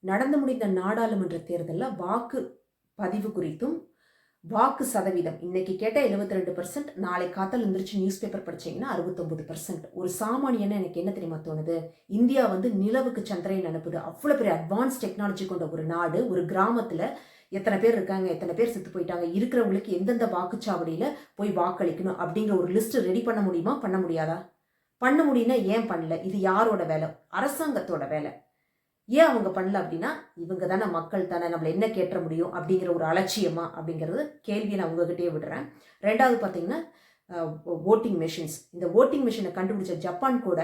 நடந்து முடிந்த நாடாளுமன்ற தேர்தலில் வாக்கு பதிவு குறித்தும் வாக்கு சதவீதம் இன்னைக்கு கேட்ட 72%, நாளை காத்தால் எந்திரிச்சு நியூஸ் பேப்பர் படிச்சீங்கன்னா 69%. ஒரு சாமானியன்னு எனக்கு என்ன தெரியுமா தோணுது? இந்தியா வந்து நிலவுக்கு சந்திரன் அனுப்புது. அவ்வளோ பெரிய அட்வான்ஸ் டெக்னாலஜி கொண்ட ஒரு நாடு. ஒரு கிராமத்தில் எத்தனை பேர் இருக்காங்க, எத்தனை பேர் செத்து போயிட்டாங்க, இருக்கிறவங்களுக்கு எந்தெந்த வாக்குச்சாவடியில் போய் வாக்களிக்கணும் அப்படிங்கிற ஒரு லிஸ்ட் ரெடி பண்ண முடியுமா? பண்ண முடியாதா? பண்ண முடியும்னா ஏன் பண்ணல? இது யாரோட வேலை? அரசாங்கத்தோட வேலை. ஏன் அவங்க பண்ணல அப்படின்னா, இவங்க தானே மக்கள் தானே, நம்மளை என்ன கேட்ட முடியும் அப்படிங்கிற ஒரு அலட்சியமா அப்படிங்கிறது கேள்வியை நான் உங்ககிட்டயே விடுறேன். ரெண்டாவது பார்த்தீங்கன்னா, ஓட்டிங் மெஷின்ஸ். இந்த ஓட்டிங் மிஷினை கண்டுபிடிச்ச ஜப்பான் கூட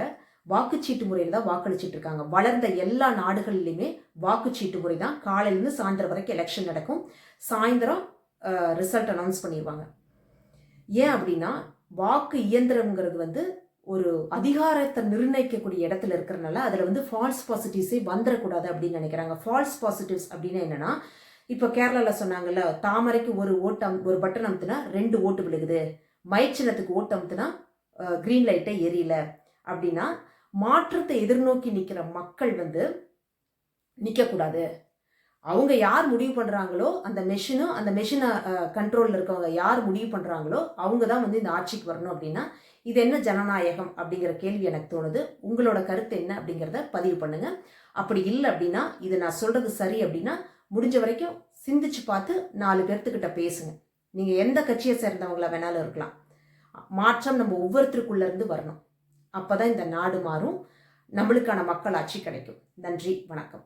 வாக்குச்சீட்டு முறையில் தான் வாக்களிச்சிட்டு இருக்காங்க. வளர்ந்த எல்லா நாடுகளிலுமே வாக்குச்சீட்டு முறை தான். காலையிலேருந்து சாயந்தரம் வரைக்கும் எலெக்ஷன் நடக்கும். சாயந்தரம் ரிசல்ட் அனௌன்ஸ் பண்ணிடுவாங்க. ஏன் அப்படின்னா, வாக்கு இயந்திரம்ங்கிறது வந்து ஒரு அதிகாரத்தை நிர்ணயிக்கக்கூடிய இடத்துல இருக்கிறனால அதில் வந்து ஃபால்ஸ் பாசிட்டிவ்ஸே வந்துடக்கூடாது அப்படின்னு நினைக்கிறாங்க. ஃபால்ஸ் பாசிட்டிவ்ஸ் அப்படின்னா என்னன்னா, இப்போ கேரளாவில் சொன்னாங்கல்ல, தாமரைக்கு ஒரு பட்டன் அமுத்துனா 2 ஓட்டு விழுகுது, மைச்சினத்துக்கு ஓட்டு அமுத்துனா க்ரீன் லைட்டை எரியல அப்படின்னா, மாற்றத்தை எதிர்நோக்கி நிற்கிற மக்கள் வந்து நிற்கக்கூடாது. அவங்க யார் முடிவு பண்ணுறாங்களோ, அந்த மெஷினை கண்ட்ரோலில் இருக்கவங்க யார் முடிவு பண்ணுறாங்களோ அவங்க தான் வந்து இந்த ஆட்சிக்கு வரணும் அப்படின்னா, இது என்ன ஜனநாயகம் அப்படிங்கிற கேள்வி எனக்கு தோணுது. உங்களோட கருத்து என்ன அப்படிங்கிறத பதிவு பண்ணுங்க. அப்படி இல்லை அப்படின்னா, இது நான் சொல்றது சரி அப்படின்னா, முடிஞ்ச வரைக்கும் சிந்திச்சு பார்த்து 4 பேர்த்துக்கிட்ட பேசுங்க. நீங்கள் எந்த கட்சியை சேர்ந்தவங்களா வேணாலும் இருக்கலாம். மாற்றம் நம்ம ஒவ்வொருத்தருக்குள்ள இருந்து வரணும். அப்பதான் இந்த நாடு மாறும், நம்மளுக்கான மக்கள் ஆட்சி கிடைக்கும். நன்றி, வணக்கம்.